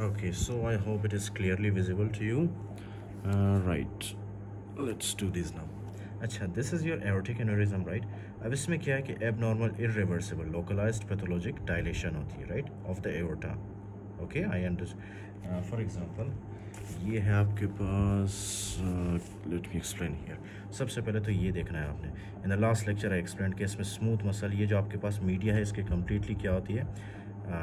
Okay, so I hope it is clearly visible to you. Right, let's do this now. अच्छा, this is your aortic aneurysm, right? अब इसमें क्या है कि abnormal irreversible localized pathologic dilation होती है, right, of the aorta. Okay, I understand. For example, ये है आपके पास, let me explain here. सबसे पहले तो ये देखना है आपने. In the last lecture I explained कि इसमें smooth muscle, ये जो आपके पास मीडिया है, इसके completely क्या होती है,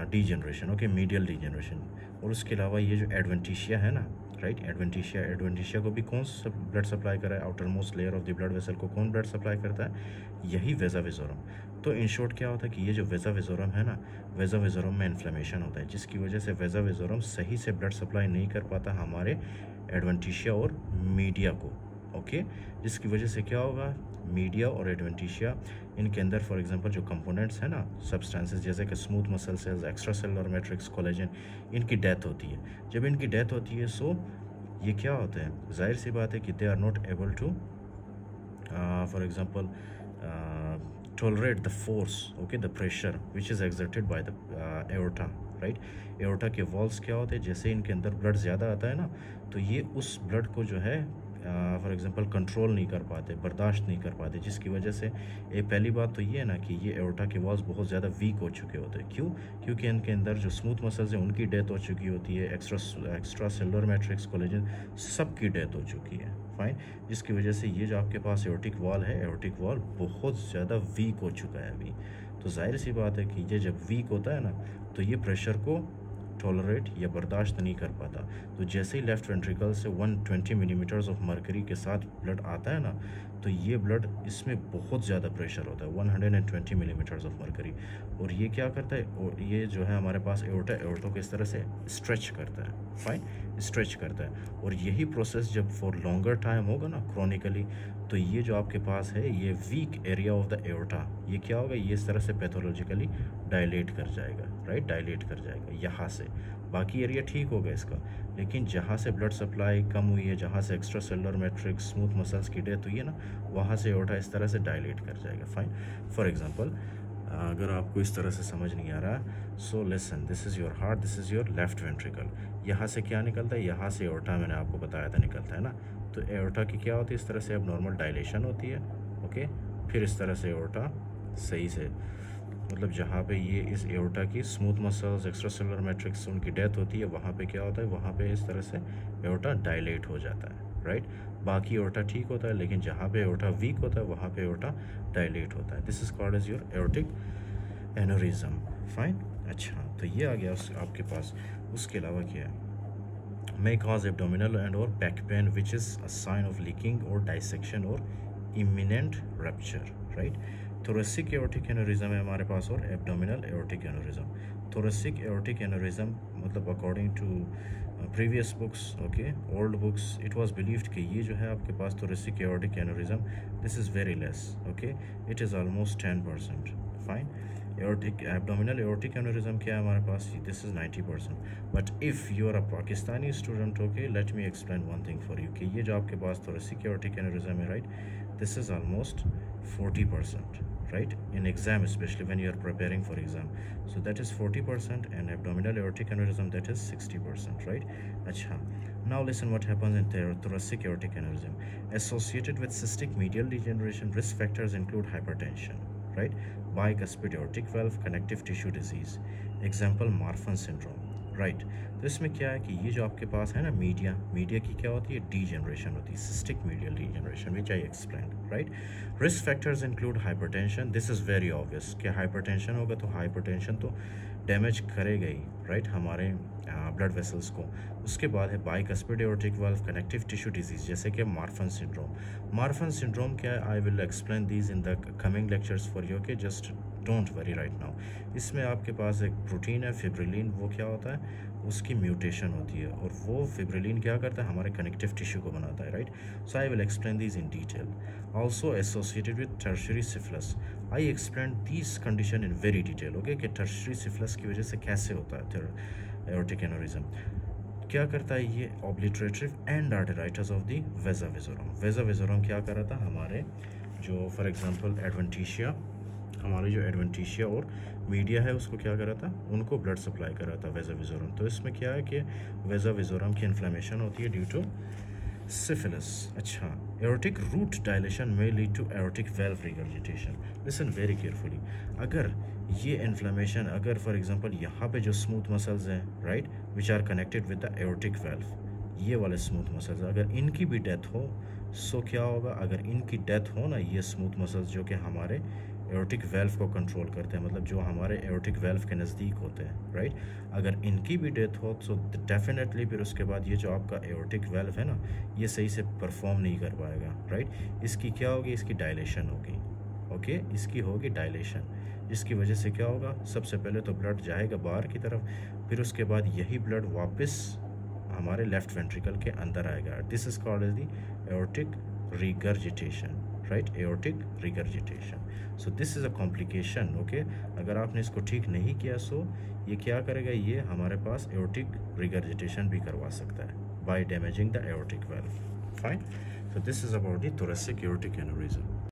डीजनरेशन, ओके, मीडियल डीजनरेशन. और उसके अलावा ये जो एडवेंटिशिया है ना, राइट, एडवेंटिशिया को भी कौन सब ब्लड सप्लाई कर रहा है, outer most layer of the blood vessel को कौन ब्लड सप्लाई करता है, यही वेजा विजोरम. तो इन शॉर्ट क्या होता है कि ये जो वेजा विजोरम है ना, वेजा विजोरम में इन्फ्लेमेशन होता है, जिसकी वजह से वेजा विजोरम सही से ब्लड सप्लाई नहीं कर पाता हमारे एडवेंटिशिया और मीडिया को, ओके. जिसकी वजह से क्या होगा, मीडिया और एडवेंटिशिया, इनके अंदर फॉर एग्जांपल जो कंपोनेंट्स हैं ना, सब्सटेंसेस जैसे कि smooth muscle cells, extra cellular matrix, collagen, इनकी डेथ होती है. जब इनकी डेथ होती है सो ये क्या होता है, जाहिर सी बात है कि they are not able to for example tolerate the force, okay, the pressure which is exerted by the aorta, right. Aorta के वॉल्स क्या होते हैं, जैसे इनके अंदर ब्लड ज़्यादा आता है ना, तो ये उस ब्लड को जो है फॉर एग्जांपल कंट्रोल नहीं कर पाते, बर्दाश्त नहीं कर पाते, जिसकी वजह से पहली बात तो ये है ना कि ये एओर्टा के वॉल्स बहुत ज़्यादा वीक हो चुके होते हैं. क्यों? क्योंकि इनके अंदर जो स्मूथ मसल्स हैं उनकी डेथ हो चुकी होती है, एक्स्ट्रा सेलुलर मैट्रिक्स, कोलेजन, सबकी डेथ हो चुकी है, फाइन. जिसकी वजह से ये जो आपके पास एओर्टिक वॉल है, एओर्टिक वॉल बहुत ज़्यादा वीक हो चुका है अभी. तो जाहिर सी बात है कि ये जब वीक होता है ना, तो ये प्रेशर को टॉलरेट या बर्दाश्त नहीं कर पाता. तो जैसे ही लेफ्ट वेंट्रिकल से 120 मिलीमीटर्स ऑफ मर्करी के साथ ब्लड आता है ना, तो ये ब्लड, इसमें बहुत ज़्यादा प्रेशर होता है, 120 मिलीमीटर्स ऑफ मर्करी. और ये क्या करता है, और ये जो है हमारे पास एओर्टा को इस तरह से स्ट्रेच करता है, फाइन, स्ट्रेच करता है. और यही प्रोसेस जब फॉर लॉन्गर टाइम होगा ना, क्रॉनिकली, तो ये जो आपके पास है, ये weak area of the aorta, ये क्या होगा, ये इस तरह से पैथोलॉजिकली डायलेट कर जाएगा, राइट, डायलेट कर जाएगा यहाँ से. बाकी एरिया ठीक होगा इसका, लेकिन जहाँ से ब्लड सप्लाई कम हुई है, जहाँ से extra cellular matrix, smooth muscles की डेथ हुई है ना, वहाँ से एओर्टा इस तरह से डायलेट कर जाएगा, फाइन. फॉर एग्जांपल, अगर आपको इस तरह से समझ नहीं आ रहा, so listen, this is your heart, this is your left ventricle. यहाँ से क्या निकलता है, यहाँ से एओर्टा, मैंने आपको बताया था, निकलता है ना. तो एओर्टा की क्या होती है, इस तरह से अब नॉर्मल डायलेशन होती है, ओके. फिर इस तरह से एओर्टा सही से, मतलब जहाँ पे ये इस एओर्टा की smooth muscles, extra cellular matrix, उनकी डेथ होती है, वहाँ पे क्या होता है, वहाँ पे इस तरह से एओर्टा डायलेट हो जाता है, राइट. बाकी एओर्टा ठीक होता है, लेकिन जहाँ पे एओर्टा वीक होता है वहाँ पे एओर्टा डायलेट होता है. This is called as your aortic aneurysm, fine. अच्छा, तो ये आ गया आपके पास. उसके अलावा क्या है, may cause abdominal and or back pain which is a sign of leaking or dissection or imminent rupture, right. thoracic aortic aneurysm है हमारे पास, और abdominal aortic aneurysm. thoracic aortic aneurysm मतलब according to previous books, okay, old books, it was believed कि ये जो है आपके पास thoracic aortic aneurysm, this is very less, okay, it is almost 10%, fine. Aortic, abdominal aortic aneurysm क्या है हमारे पास, this is 90%. But if you are a Pakistani student, okay, let me explain one thing for you कि ये जो आपके पास thoracic aortic aneurysm है, right, this is almost 40%, right, in exam, especially when you are preparing for exam. So that is 40%, and abdominal aortic aneurysm, that is 60%, right. Acha, now listen what happens in thoracic aortic aneurysm. Associated with cystic medial degeneration, risk factors include hypertension, right, bicuspid aortic valve, connective tissue disease, example Marfan syndrome, right. तो इसमें क्या है कि ये जो आपके पास है ना, मीडिया की क्या होती है, डीजनरेशन होती है, cystic medial degeneration, which I explain, right. Risk factors include hypertension, this is very obvious कि हाइपरटेंशन होगा तो हाइपरटेंशन तो डैमेज करेगा ही, राइट, हमारे ब्लड वेसल्स को. उसके बाद है bicuspid aortic valve, connective tissue disease जैसे कि मार्फन सिंड्रोम क्या है, I will explain these in the coming lectures for you, के just don't worry right now. इसमें आपके पास एक प्रोटीन है फिब्रिलिन, वो क्या होता है, उसकी म्यूटेशन होती है, और वो फिब्रिलिन क्या करता है, हमारे कनेक्टिव टिश्यू को बनाता है, right. So I will explain these in detail. Also associated with tertiary syphilis, I explain these condition in very detail, okay, कि टर्शरी सिफिलिस की वजह से कैसे होता है एओर्टिक एनोरिज्म. क्या करता है ये, obliterative and arteritis of the वेजा विजोरम. वेजा विजोरम क्या कर रहा था, हमारे जो फॉर एग्जांपल एडवेंटिशिया, हमारे जो एडवेंटिशिया और मीडिया है उसको क्या करा था, उनको ब्लड सप्लाई करा था वेजा विजोरम। तो इसमें क्या है कि वेजा विजोरम की इन्फ्लेमेशन होती है ड्यू टू सिफिलिस। अच्छा, एरोटिक रूट डायलेशन में lead to aortic valve regurgitation. Listen very carefully, अगर ये इन्फ्लेमेशन, अगर फॉर एग्जांपल यहाँ पे जो स्मूथ मसल्स हैं right which are connected with the aortic valve, ये वाले स्मूथ मसल्स अगर इनकी भी डेथ हो, सो क्या होगा, अगर इनकी डेथ हो ना, ये स्मूथ मसल्स जो कि हमारे एरोटिक वेल्व को कंट्रोल करते हैं, मतलब जो हमारे एरोटिक वेल्व के नज़दीक होते हैं राइट, अगर इनकी भी डेथ हो तो डेफिनेटली फिर उसके बाद ये जो आपका एरोटिक वेल्व है ना, ये सही से परफॉर्म नहीं कर पाएगा राइट। इसकी क्या होगी, इसकी डायलेशन होगी। ओके, इसकी होगी डायलेशन, जिसकी वजह से क्या होगा, सबसे पहले तो ब्लड जाएगा बाहर की तरफ, फिर उसके बाद यही ब्लड वापस हमारे लेफ्ट वेंट्रिकल के अंदर आएगा। This is called as the aortic regurgitation right, aortic regurgitation. So this is a complication. Okay, अगर आपने इसको ठीक नहीं किया सो ये क्या करेगा, ये हमारे पास एओर्टिक रिगर्जिटेशन भी करवा सकता है by damaging the aortic valve. Fine, so this is about the thoracic aortic aneurysm.